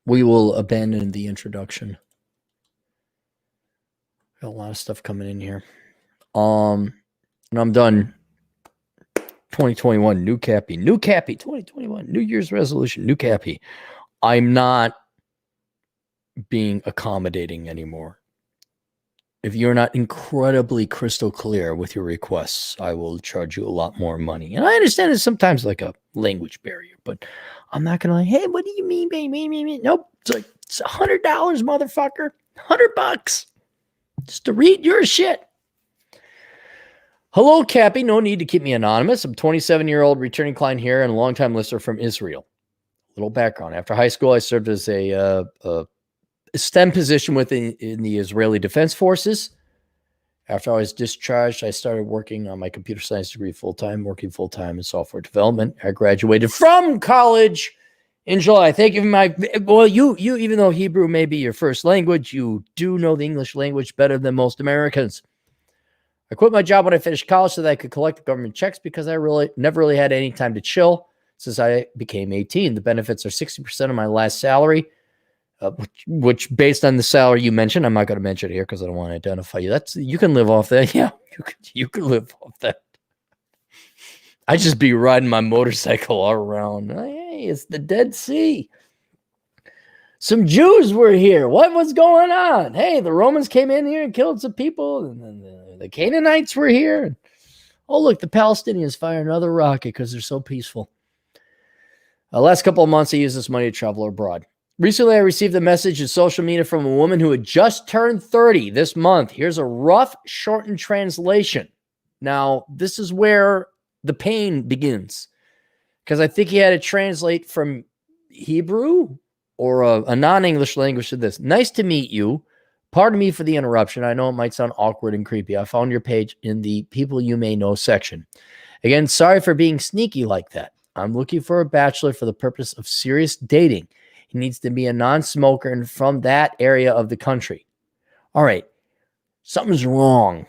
We will abandon the introduction. Got a lot of stuff coming in here. And I'm done. 2021, new Cappy. 2021, New Year's resolution, new Cappy. I'm not being accommodating anymore. If you're not incredibly crystal clear with your requests, I will charge you a lot more money. And I understand it's sometimes like a language barrier, but I'm not going to like, hey, what do you mean, baby? Nope. It's like, it's $100, motherfucker. $100 just to read your shit. Hello, Cappy. No need to keep me anonymous. I'm a 27-year-old returning client here and a longtime listener from Israel. Little background. After high school, I served as a STEM position in the Israeli Defense Forces. After I was discharged, I started working on my computer science degree full-time, working full-time in software development. I graduated from college in July. Thank you for you even though Hebrew may be your first language, you do know the English language better than most Americans. I quit my job when I finished college so that I could collect the government checks because I never really had any time to chill since I became 18. The benefits are 60% of my last salary, which based on the salary you mentioned, I'm not going to mention it here because I don't want to identify you. You can live off that. Yeah, you can live off that. I just be riding my motorcycle all around. Hey, it's the Dead Sea. Some Jews were here. What was going on? Hey, the Romans came in here and killed some people, and then the Canaanites were here. Oh, look, the Palestinians fire another rocket because they're so peaceful. Last couple of months, I used this money to travel abroad. Recently, I received a message in social media from a woman who had just turned 30 this month. Here's a rough, shortened translation. Now, this is where the pain begins, because I think he had to translate from Hebrew or a non-English language to this. Nice to meet you. Pardon me for the interruption. I know it might sound awkward and creepy. I found your page in the people you may know section. Again, sorry for being sneaky like that. I'm looking for a bachelor for the purpose of serious dating. He needs to be a non-smoker and from that area of the country. All right. Something's wrong.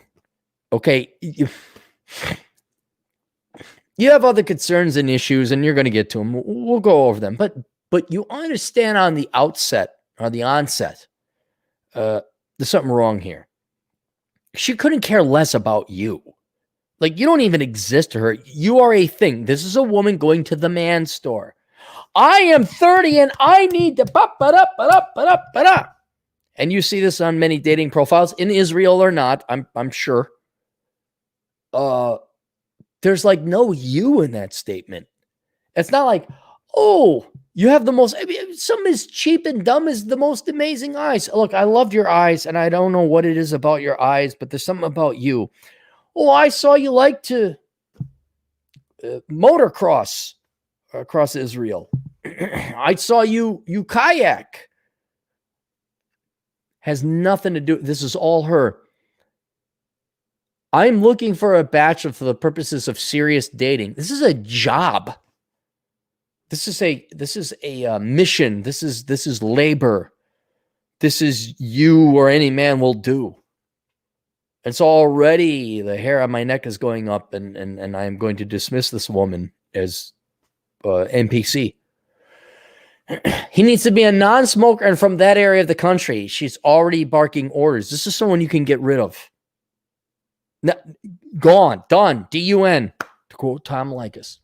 Okay. You have other concerns and issues, and you're going to get to them. We'll go over them. But you understand on the outset or the onset, there's something wrong here. She couldn't care less about you. Like, you don't even exist to her. You are a thing. This is a woman going to the man store. I am 30 and I need to and you see this on many dating profiles in Israel or not. I'm sure. There's like no you in that statement. It's not like, oh, you have the most, something as cheap and dumb as the most amazing eyes. Look, I love your eyes, and I don't know what it is about your eyes, but there's something about you. Oh, I saw you like to motocross across Israel. I saw you kayak. Has nothing to do. This is all her. I'm looking for a bachelor for the purposes of serious dating. This is a job. This is a mission. This is labor. This is you or any man will do. It's already the hair on my neck is going up, and I am going to dismiss this woman as NPC. He needs to be a non-smoker and from that area of the country. She's already barking orders. This is someone you can get rid of. No, gone, done, D-U-N, to quote Tom Likas.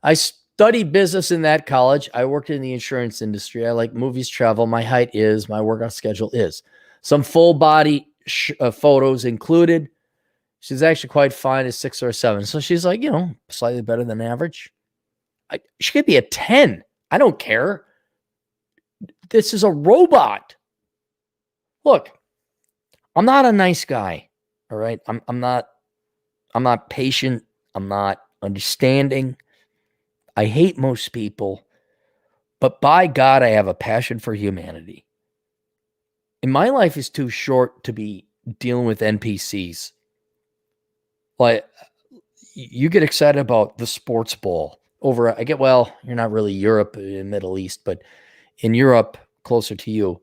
I studied business in that college. I worked in the insurance industry. I like movies, travel. My height is, my workout schedule is. Some full body photos included. She's actually quite fine as 6 or 7. So she's like, slightly better than average. She could be a 10. I don't care. This is a robot. Look, I'm not a nice guy. All right. I'm not patient. I'm not understanding. I hate most people, but by God, I have a passion for humanity. And my life is too short to be dealing with NPCs. Like, you get excited about the sports ball over, you're not really Europe and Middle East, but in Europe, closer to you,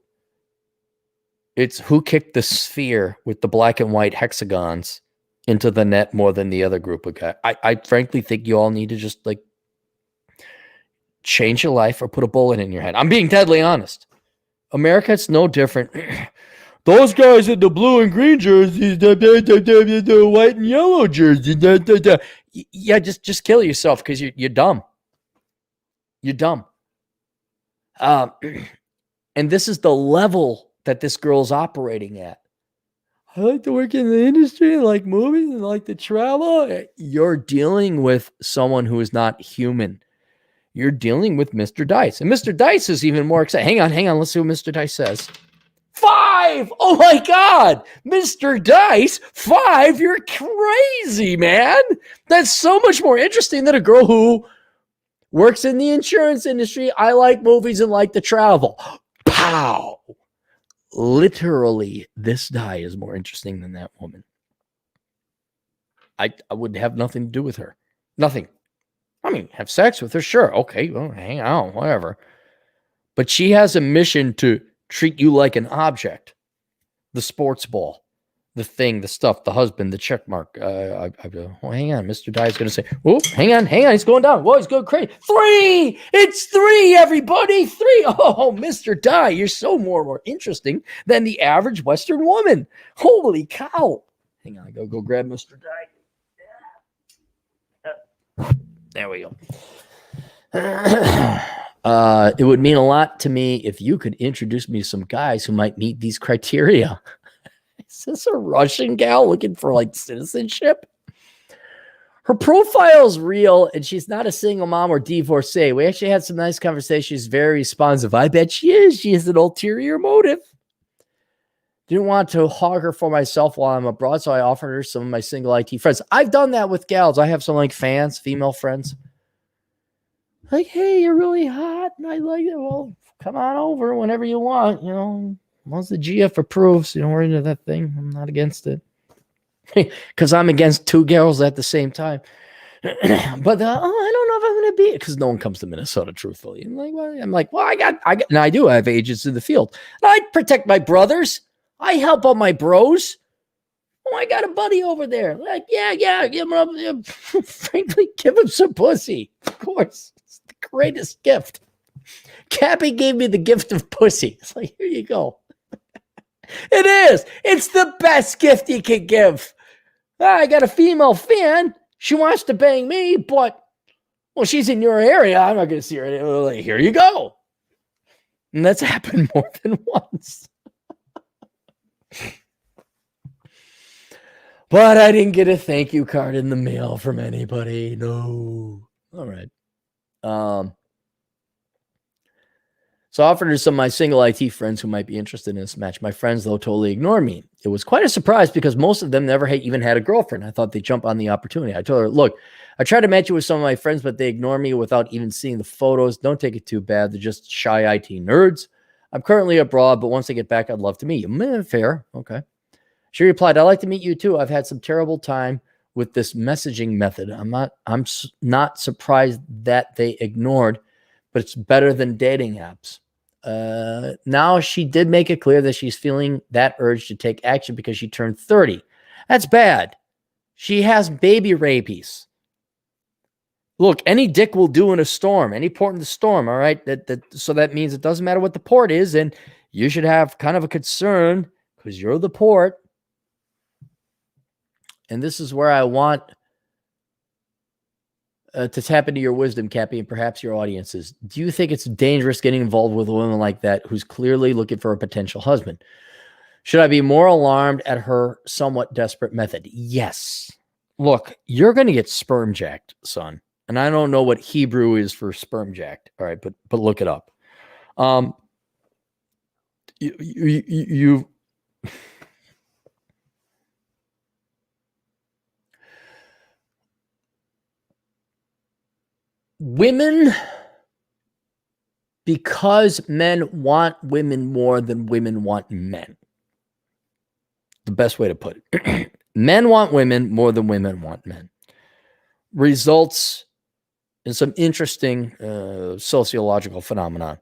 it's who kicked the sphere with the black and white hexagons into the net more than the other group of guys. I frankly think you all need to just change your life or put a bullet in your head. I'm being deadly honest. America, it's no different. Those guys in the blue and green jerseys, the white and yellow jerseys. Yeah, just kill yourself because you're dumb. You're dumb. And this is the level that this girl's operating at. I like to work in the industry, I like movies, and like to travel. You're dealing with someone who is not human. You're dealing with Mr. Dice. And Mr. Dice is even more excited. Hang on. Let's see what Mr. Dice says. 5! Oh my God! Mr. Dice, 5? You're crazy, man. That's so much more interesting than a girl who works in the insurance industry. I like movies and like to travel. Pow! Literally, this die is more interesting than that woman. I would have nothing to do with her. Nothing. I mean, have sex with her, sure. Okay, well, hang out, whatever. But she has a mission to treat you like an object. The sports ball, the thing, the stuff, the husband, the check mark. Hang on. Mr. Die is going to say, oh, hang on. He's going down. Whoa, he's going crazy. 3! It's 3, everybody. 3. Oh, Mr. Die, you're so more interesting than the average Western woman. Holy cow. Hang on. I got to go grab Mr. Die. There we go. It would mean a lot to me if you could introduce me to some guys who might meet these criteria. Is this a Russian gal looking for like citizenship? Her profile is real and she's not a single mom or divorcee. We actually had some nice conversations. She's very responsive. I bet she is. She has an ulterior motive. Didn't want to hog her for myself while I'm abroad, so I offered her some of my single IT friends. I've done that with gals. I have some like fans, female friends. Like, hey, you're really hot, and I like it. Well, come on over whenever you want. You know, once the GF approves, you know, we're into that thing. I'm not against it. Because I'm against 2 girls at the same time. But I don't know if I'm going to be it because no one comes to Minnesota, truthfully. I'm like, well, I got, and I do. I have agents in the field. And I protect my brothers. I help out my bros. Oh, I got a buddy over there. Like, yeah. Frankly, give him some pussy. Of course. It's the greatest gift. Cappy gave me the gift of pussy. It's like, here you go. It is. It's the best gift you can give. I got a female fan. She wants to bang me, but, well, she's in your area. I'm not going to see her. Like, here you go. And that's happened more than once. But I didn't get a thank you card in the mail from anybody. No. All right. So I offered her some of my single IT friends who might be interested in this match. My friends, though, totally ignored me. It was quite a surprise because most of them never even had a girlfriend. I thought they'd jump on the opportunity. I told her, look, I tried to match you with some of my friends, but they ignore me without even seeing the photos. Don't take it too bad. They're just shy IT nerds. I'm currently abroad, but once I get back, I'd love to meet you. Fair. Okay. She replied, I'd like to meet you too. I've had some terrible time with this messaging method. I'm not surprised that they ignored, but it's better than dating apps. Now she did make it clear that she's feeling that urge to take action because she turned 30. That's bad. She has baby rabies. Look, any dick will do in a storm, any port in the storm. All right. So that means it doesn't matter what the port is. And you should have kind of a concern because you're the port. And this is where I want to tap into your wisdom, Cappy, and perhaps your audiences. Do you think it's dangerous getting involved with a woman like that who's clearly looking for a potential husband? Should I be more alarmed at her somewhat desperate method? Yes. Look, you're going to get spermjacked, son. And I don't know what Hebrew is for spermjacked. All right, but look it up. You women, because men want women more than women want men. The best way to put it. Men want women more than women want men. Results in some interesting sociological phenomena.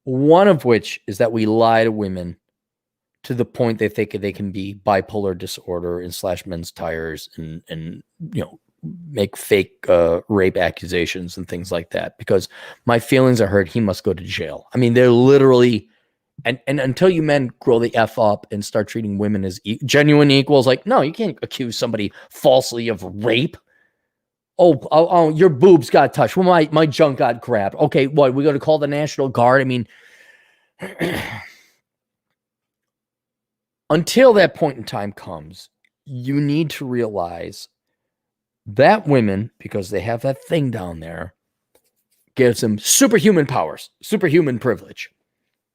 One of which is that we lie to women to the point they think they can be bipolar disorder and slash men's tires and make fake rape accusations and things like that, because my feelings are hurt. He must go to jail. I mean, they're literally, and until you men grow the F up and start treating women as genuine equals, like, no, you can't accuse somebody falsely of rape. Oh, your boobs got touched. Well, my junk got grabbed. Okay, what, we got to call the National Guard? I mean, until that point in time comes, you need to realize that women, because they have that thing down there, gives them superhuman powers, superhuman privilege.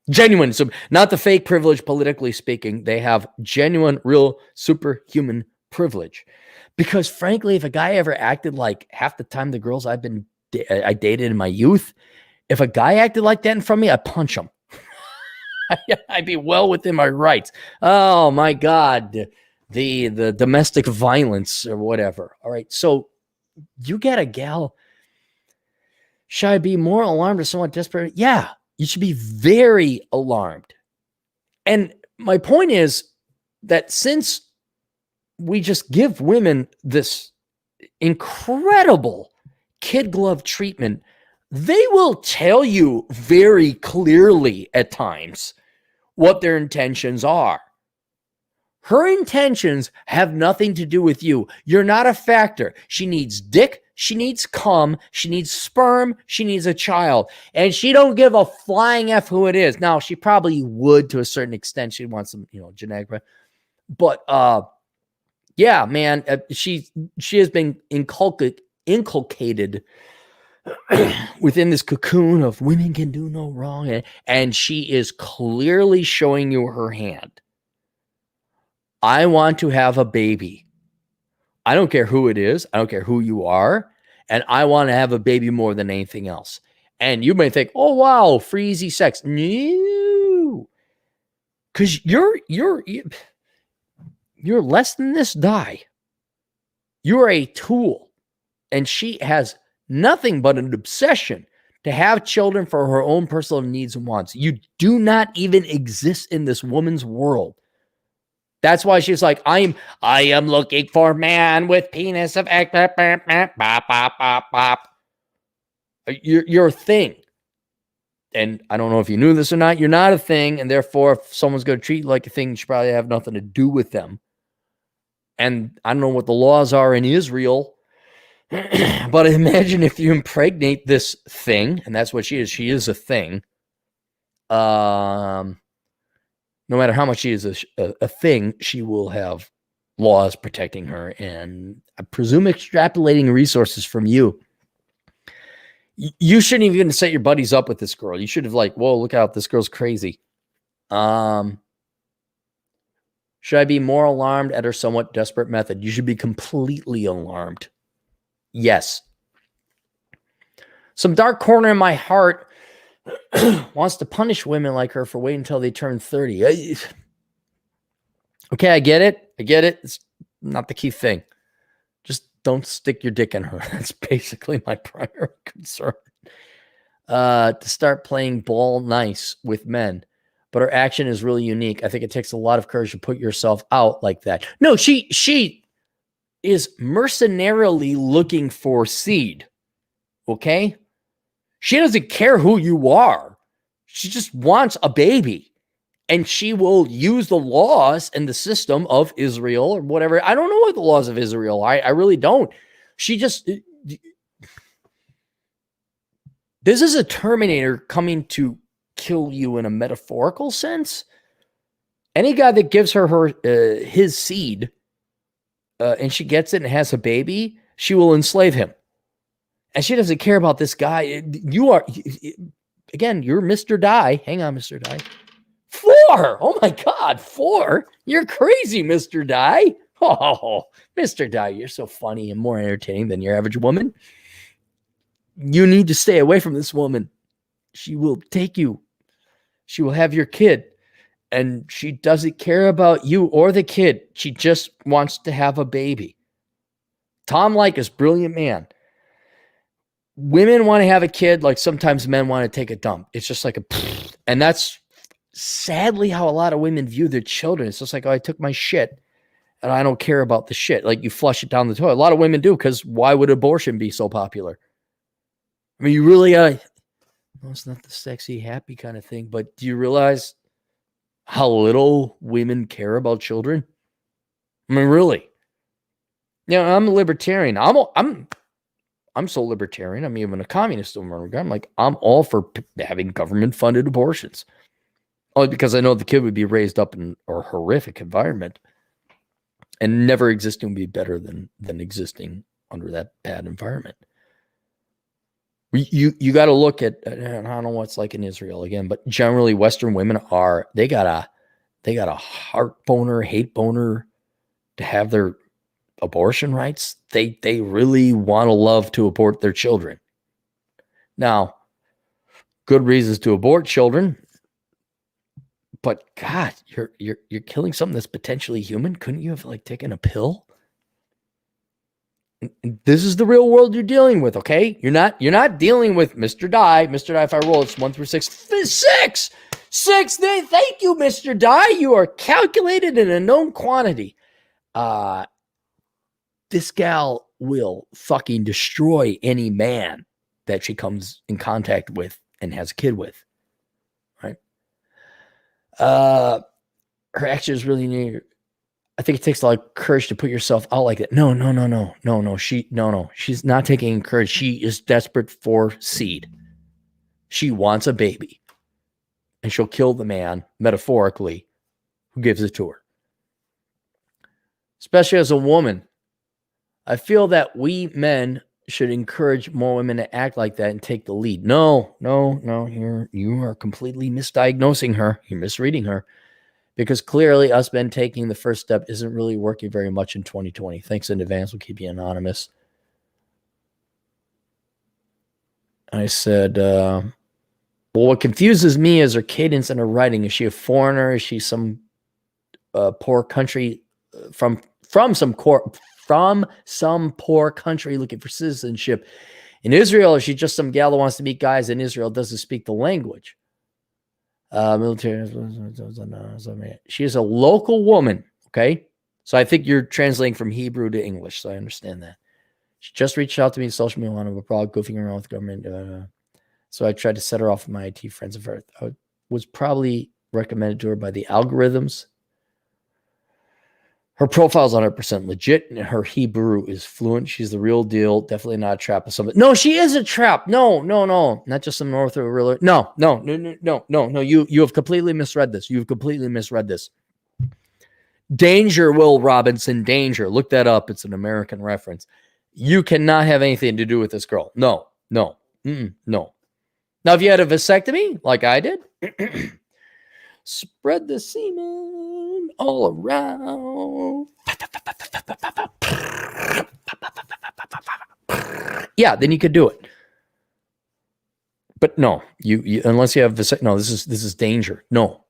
Genuine, so not the fake privilege, politically speaking. They have genuine, real, superhuman privilege. Because frankly, if a guy ever acted like half the time the girls I dated in my youth, if a guy acted like that in front of me, I'd punch him. I'd be well within my rights. Oh my God, the domestic violence or whatever. All right, so you get a gal. Should I be more alarmed or somewhat desperate? Yeah, you should be very alarmed. And my point is that since we just give women this incredible kid glove treatment, they will tell you very clearly at times what their intentions are. Her intentions have nothing to do with you. You're not a factor. She needs dick. She needs cum. She needs sperm. She needs a child. And she don't give a flying F who it is. Now, she probably would to a certain extent. She wants some, genetic. But yeah, man, she has been inculcated within this cocoon of women can do no wrong. And she is clearly showing you her hand. I want to have a baby. I don't care who it is. I don't care who you are. And I want to have a baby more than anything else. And you may think, oh, wow, free, easy sex. No. Because you're less than this die. You're a tool. And she has nothing but an obsession to have children for her own personal needs and wants. You do not even exist in this woman's world. That's why she's like, I am looking for a man with penis of you're a thing. And I don't know if you knew this or not. You're not a thing. And therefore, if someone's going to treat you like a thing, you should probably have nothing to do with them. And I don't know what the laws are in Israel. But imagine if you impregnate this thing, and that's what she is. She is a thing. No matter how much she is a thing, she will have laws protecting her. And I presume extrapolating resources from you. You shouldn't even set your buddies up with this girl. You should have like, whoa, look out, this girl's crazy. Should I be more alarmed at her somewhat desperate method? You should be completely alarmed. Yes. Some dark corner in my heart wants to punish women like her for waiting until they turn 30. Okay, I get it. It's not the key thing. Just don't stick your dick in her. That's basically my primary concern. To start playing ball nice with men. But her action is really unique. I think it takes a lot of courage to put yourself out like that. No, she is mercenarily looking for seed. Okay? She doesn't care who you are. She just wants a baby. And she will use the laws and the system of Israel or whatever. I don't know what the laws of Israel are. I really don't. She just... This is a Terminator coming to kill you in a metaphorical sense. Any guy that gives her his seed and she gets it and has a baby, she will enslave him. And she doesn't care about this guy. You are, again, you're Mr. Die. Hang on, Mr. Die. 4. Oh my God, 4. You're crazy, Mr. Die. Oh, Mr. Die, you're so funny and more entertaining than your average woman. You need to stay away from this woman. She will take you. She will have your kid. And she doesn't care about you or the kid. She just wants to have a baby. Tom Leykis, brilliant man. Women want to have a kid like sometimes men want to take a dump. It's just like and that's sadly how a lot of women view their children. It's just like, oh, I took my shit and I don't care about the shit. Like, you flush it down the toilet. A lot of women do, because why would abortion be so popular? I mean, you really well, it's not the sexy, happy kind of thing, but do you realize how little women care about children? I mean, really. Yeah, I'm a libertarian. I'm so libertarian. I'm even a communist. I'm like, I'm all for having government-funded abortions. Only because I know the kid would be raised up in a horrific environment, and never existing would be better than existing under that bad environment. You got to look at, I don't know what it's like in Israel again, but generally Western women they got a heart boner, hate boner to have their abortion rights. They really want to love to abort their children. Now, good reasons to abort children, but God, you're killing something that's potentially human. Couldn't you have like taken a pill? This is the real world you're dealing with, okay? You're not dealing with Mr. Die. Mr. Die, if I roll, it's 1 through 6. 6! Thank you, Mr. Die. You are calculated in a known quantity. This gal will fucking destroy any man that she comes in contact with and has a kid with, right? Her action is really near. I think it takes a lot of courage to put yourself out like that. No. She's not taking courage. She is desperate for seed. She wants a baby, and she'll kill the man, metaphorically, who gives it to her. Especially as a woman, I feel that we men should encourage more women to act like that and take the lead. No. You are completely misdiagnosing her. You're misreading her. Because clearly us men taking the first step isn't really working very much in 2020. Thanks in advance. We'll keep you anonymous. I said, well, what confuses me is her cadence and her writing. Is she a foreigner? Is she some poor country from some poor country looking for citizenship in Israel? Or is she just some gal that wants to meet guys in Israel, doesn't speak the language? Military. She is a local woman. Okay. So I think you're translating from Hebrew to English. So I understand that. She just reached out to me on social media. One of a problem goofing around with government. So I tried to set her off with my IT friends of hers. I was probably recommended to her by the algorithms. Her profile is 100% legit, and her Hebrew is fluent. She's the real deal. Definitely not a trap of somebody. No, she is a trap. No. Not just some North or real. No. You have completely misread this. You've completely misread this. Danger, Will Robinson, danger. Look that up. It's an American reference. You cannot have anything to do with this girl. No. No. Now, if you had a vasectomy, like I did, spread the semen all around. Yeah, then you could do it. But no, you unless you have vasectomy. No, this is danger. No.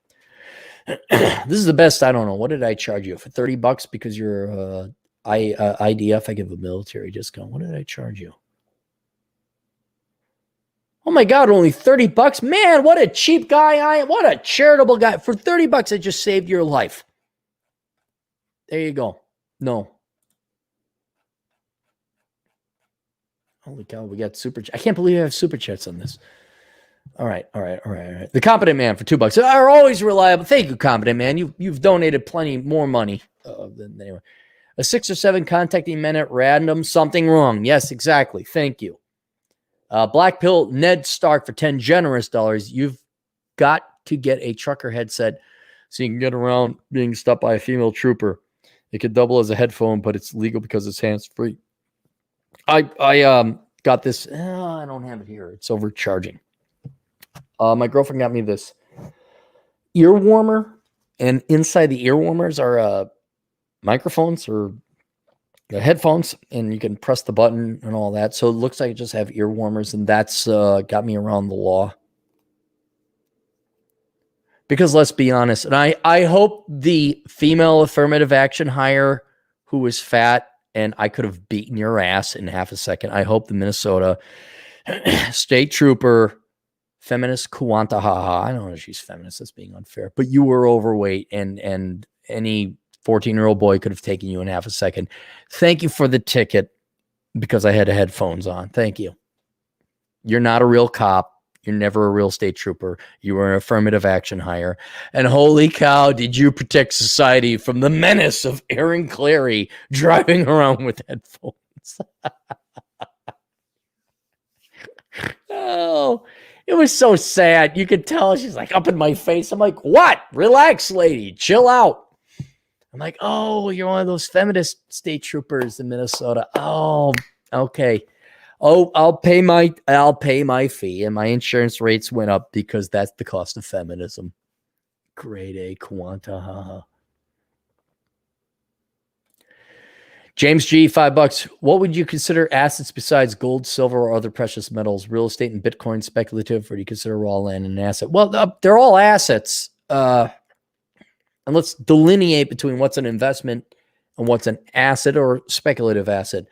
This is the best. I don't know. What did I charge you for $30 because you're IDF? I give a military discount. What did I charge you? Oh my God, only $30. Man, what a cheap guy I am. What a charitable guy. For $30, I just saved your life. There you go. No. Holy cow, we got super chat. I can't believe I have super chats on this. All right. The Competent Man for $2 are always reliable. Thank you, Competent Man. You've donated plenty more money than anyway. A 6 or 7 contacting men at random. Something wrong. Yes, exactly. Thank you. Black Pill Ned Stark for 10 generous dollars. You've got to get a trucker headset so you can get around being stopped by a female trooper. It could double as a headphone, but it's legal because it's hands-free. I got this. I don't have it here. It's overcharging. My girlfriend got me this ear warmer, and inside the ear warmers are microphones or the headphones, and you can press the button and all that. So it looks like I just have ear warmers, and that's got me around the law. Because let's be honest, and I hope the female affirmative action hire who was fat and I could have beaten your ass in half a second. I hope the Minnesota state trooper, feminist Kuantahaha, I don't know if she's feminist, that's being unfair, but you were overweight, and any 14-year-old boy could have taken you in half a second. Thank you for the ticket because I had headphones on. Thank you. You're not a real cop. You're never a real state trooper. You were an affirmative action hire. And holy cow, did you protect society from the menace of Aaron Clary driving around with headphones. Oh, it was so sad. You could tell she's like up in my face. I'm like, what? Relax, lady. Chill out. I'm like, oh, you're one of those feminist state troopers in Minnesota. Oh, okay. Oh, I'll pay my fee, and my insurance rates went up because that's the cost of feminism. Grade A quanta, haha. James G, $5. What would you consider assets besides gold, silver, or other precious metals? Real estate and Bitcoin speculative, or do you consider raw land an asset? Well, they're all assets. And let's delineate between what's an investment and what's an asset or speculative asset.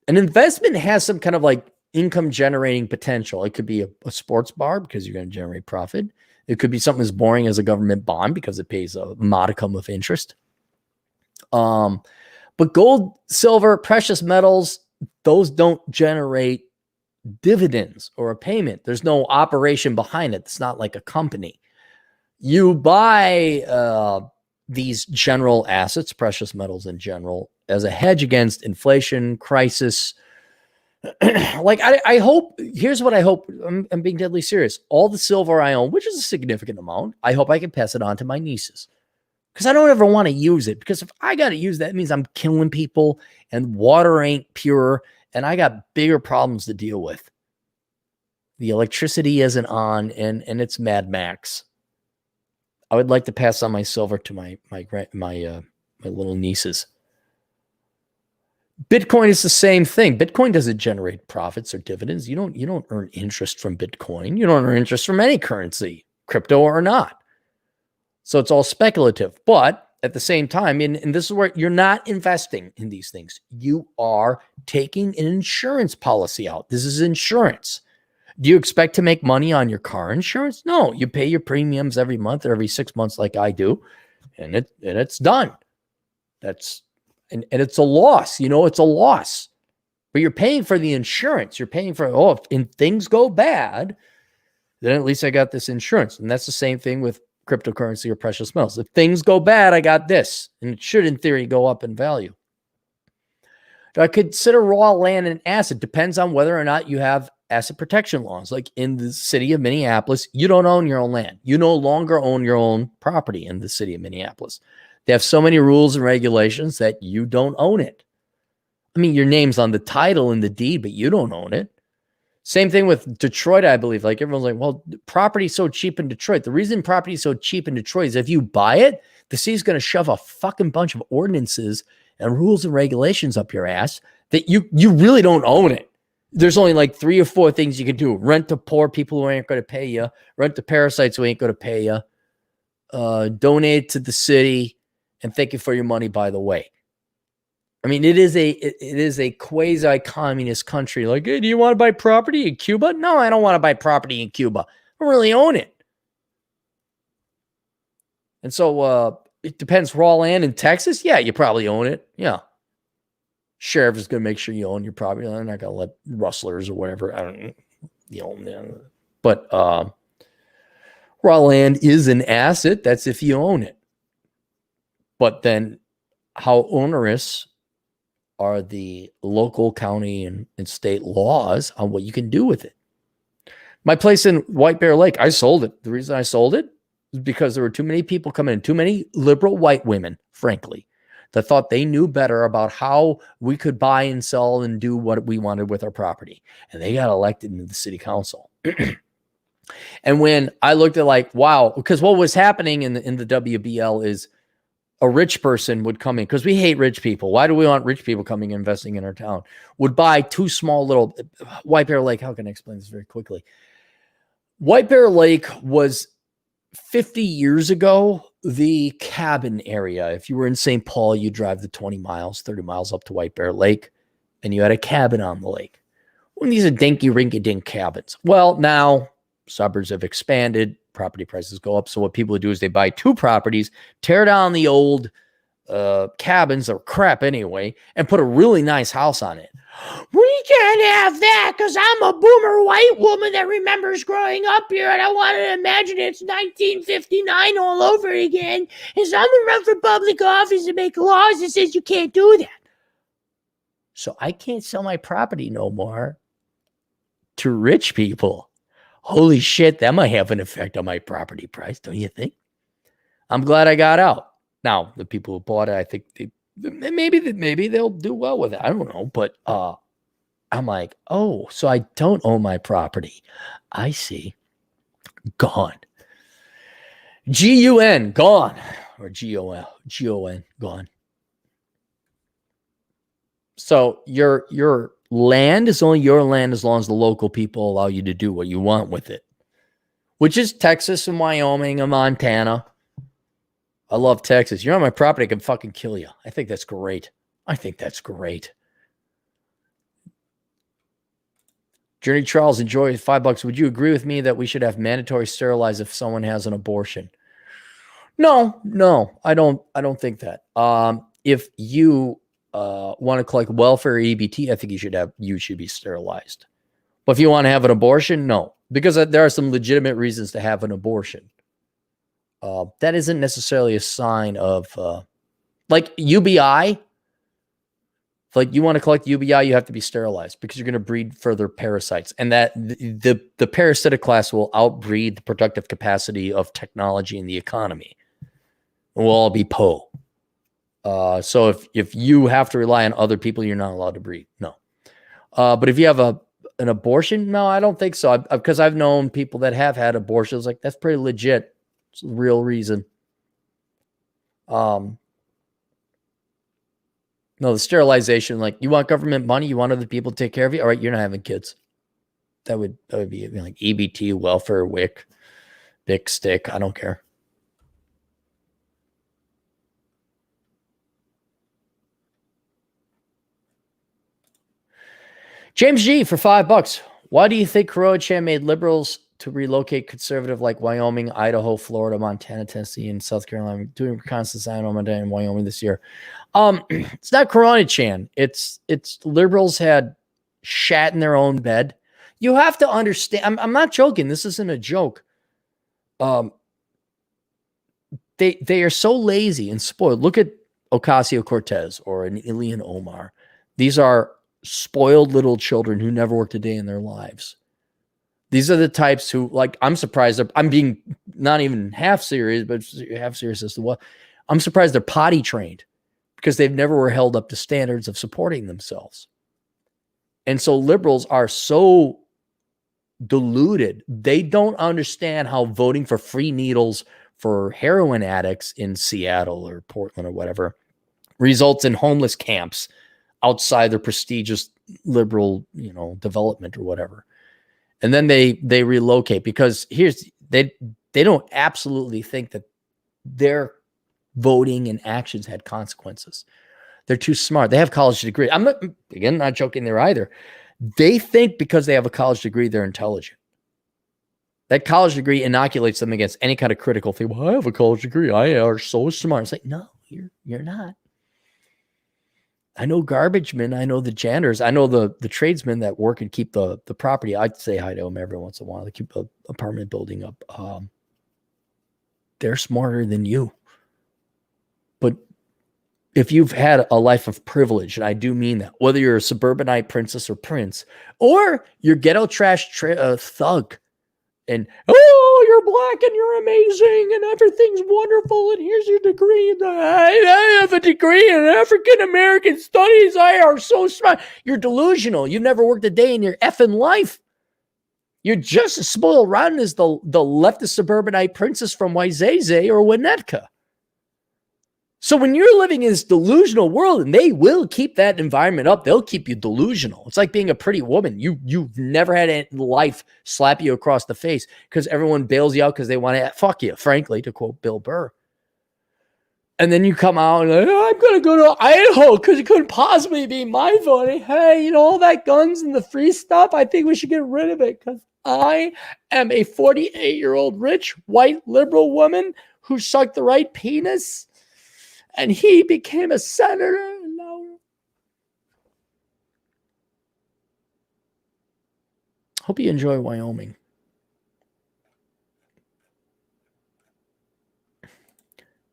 An investment has some kind of like income generating potential. It could be a sports bar because you're going to generate profit. It could be something as boring as a government bond because it pays a modicum of interest. But gold, silver, precious metals, those don't generate dividends or a payment. There's no operation behind it. It's not like a company. You buy these general assets, precious metals in general, as a hedge against inflation, crisis. Like I hope, here's what I hope. I'm being deadly serious. All the silver I own, which is a significant amount, I hope I can pass it on to my nieces. Because I don't ever want to use it. Because if I got to use that, it means I'm killing people and water ain't pure. And I got bigger problems to deal with. The electricity isn't on and it's Mad Max. I would like to pass on my silver to my little nieces. Bitcoin is the same thing. Bitcoin doesn't generate profits or dividends. You don't earn interest from Bitcoin. You don't earn interest from any currency, crypto or not. So it's all speculative. But at the same time, and this is where you're not investing in these things. You are taking an insurance policy out. This is insurance. Do you expect to make money on your car insurance? No, you pay your premiums every month or every 6 months like I do, and it's done. And it's a loss. It's a loss. But you're paying for the insurance. You're paying for, if things go bad, then at least I got this insurance. And that's the same thing with cryptocurrency or precious metals. If things go bad, I got this. And it should, in theory, go up in value. Do I consider raw land an asset? Depends on whether or not you have asset protection laws. Like in the city of Minneapolis, you don't own your own land. You no longer own your own property in the city of Minneapolis. They have so many rules and regulations that you don't own it. I mean, your name's on the title and the deed, but you don't own it. Same thing with Detroit, I believe. Like everyone's like, well, property's so cheap in Detroit. The reason property's so cheap in Detroit is if you buy it, the city's going to shove a fucking bunch of ordinances and rules and regulations up your ass that you really don't own it. There's only like 3 or 4 things you can do. Rent to poor people who ain't going to pay you. Rent to parasites who ain't going to pay you. Donate to the city. And thank you for your money, by the way. I mean, it is a quasi-communist country. Like, hey, do you want to buy property in Cuba? No, I don't want to buy property in Cuba. I don't really own it. And so it depends. Raw land in Texas? Yeah, you probably own it. Yeah. Sheriff is going to make sure you own your property. They're not going to let rustlers or whatever. I don't know. But raw land is an asset. That's if you own it. But then how onerous are the local, county, and state laws on what you can do with it? My place in White Bear Lake, I sold it. The reason I sold it is because there were too many people coming in, too many liberal white women, frankly, that thought they knew better about how we could buy and sell and do what we wanted with our property. And they got elected into the city council. And when I looked at like, wow, because what was happening in the WBL is a rich person would come in, because we hate rich people. Why do we want rich people coming and investing in our town? Would buy 2 small little White Bear Lake. How can I explain this very quickly? White Bear Lake was 50 years ago, the cabin area. If you were in St. Paul, you drive the 20 miles, 30 miles up to White Bear Lake, and you had a cabin on the lake. Well, these are dinky rinky dink cabins. Well, now suburbs have expanded. Property prices go up. So what people do is they buy 2 properties, tear down the old cabins that were crap anyway and put a really nice house on it. We can't have that because I'm a boomer white woman that remembers growing up here and I want to imagine it's 1959 all over again. And so I'm going to run for public office and make laws that says you can't do that. So I can't sell my property no more to rich people. Holy shit, that might have an effect on my property price, don't you think? I'm glad I got out. Now, the people who bought it, I think maybe they'll do well with it. I don't know, but I'm like, oh, so I don't own my property. I see. Gone. G-U-N, gone. Or G-O-N, gone. So your land is only your land as long as the local people allow you to do what you want with it, which is Texas and Wyoming and Montana. I love Texas. You're on my property, I can fucking kill you. I think that's great. Journey Charles, enjoy $5. Would you agree with me that we should have mandatory sterilize if someone has an abortion? No, I don't think that. If you want to collect welfare or EBT, I think you should be sterilized. But if you want to have an abortion, no, because there are some legitimate reasons to have an abortion. That isn't necessarily a sign of like UBI. If like you want to collect UBI, you have to be sterilized because you're going to breed further parasites, and that the parasitic class will outbreed the productive capacity of technology and the economy. We'll all be po. So if you have to rely on other people, you're not allowed to breed. No. But if you have an abortion, no, I don't think so. Because I've known people that have had abortions. Like, that's pretty legit. It's the real reason. No, the sterilization, like, you want government money, you want other people to take care of you. All right, you're not having kids. That would be like EBT, welfare, WIC, BIC, stick. I don't care. James G for $5. Why do you think Chan made liberals to relocate conservative like Wyoming, Idaho, Florida, Montana, Tennessee, and South Carolina, doing Wisconsin, Iowa, Montana, and Wyoming this year? It's not Chan. It's liberals had shat in their own bed. You have to understand. I'm not joking. This isn't a joke. They are so lazy and spoiled. Look at Ocasio-Cortez or an Ilhan Omar. These are spoiled little children who never worked a day in their lives. These are the types who, like, I'm surprised. I'm being not even half serious, but half serious as to what. I'm surprised they're potty trained because they've never were held up to standards of supporting themselves. And so liberals are so deluded. They don't understand how voting for free needles for heroin addicts in Seattle or Portland or whatever results in homeless camps outside their prestigious liberal, development or whatever. And then they relocate because they don't absolutely think that their voting and actions had consequences. They're too smart. They have college degree. I'm not joking there either. They think because they have a college degree, they're intelligent. That college degree inoculates them against any kind of critical thing. Well, I have a college degree. I are so smart. It's like, no, you're not. I know garbage men. I know the janitors. I know the tradesmen that work and keep the property. I'd say hi to them every once in a while. They keep the apartment building up. They're smarter than you. But if you've had a life of privilege, and I do mean that, whether you're a suburbanite princess or prince, or you're ghetto trash thug, and you're black and you're amazing and everything's wonderful and here's your degree. And I have a degree in African American studies. I are so smart. You're delusional. You've never worked a day in your effing life. You're just as spoiled rotten as the leftist suburbanite princess from Waizaze or Winnetka. So when you're living in this delusional world, and they will keep that environment up, they'll keep you delusional. It's like being a pretty woman. You've never had life slap you across the face because everyone bails you out because they want to fuck you, frankly, to quote Bill Burr. And then you come out and like, I'm going to go to Idaho because it couldn't possibly be my voting. Hey, all that guns and the free stuff, I think we should get rid of it because I am a 48-year-old rich white liberal woman who sucked the right penis. and he became a senator. Hope you enjoy Wyoming.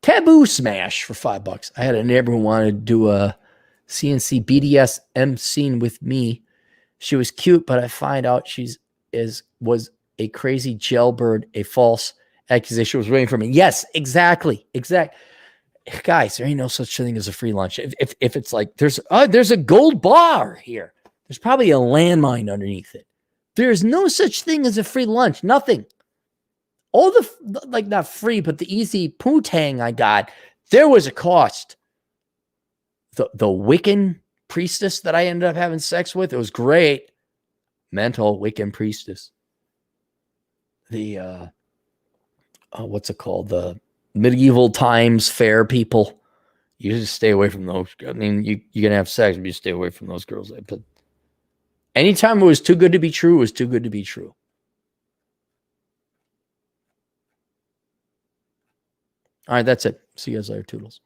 Taboo Smash for $5. I had a neighbor who wanted to do a CNC BDSM scene with me. She was cute, but I find out was a crazy jailbird, a false accusation was waiting for me. Yes, exactly. Guys, there ain't no such thing as a free lunch. If it's like there's a gold bar here, there's probably a landmine underneath it. There's no such thing as a free lunch. Nothing. All the, like, not free, but the easy poo-tang I got, there was a cost. The Wiccan priestess that I ended up having sex with, it was great. Mental Wiccan priestess. The, what's it called? The medieval times fair people. You just stay away from those. I mean, you're going to have sex, but you stay away from those girls. But anytime it was too good to be true, it was too good to be true. All right, that's it. See you guys later, Toodles.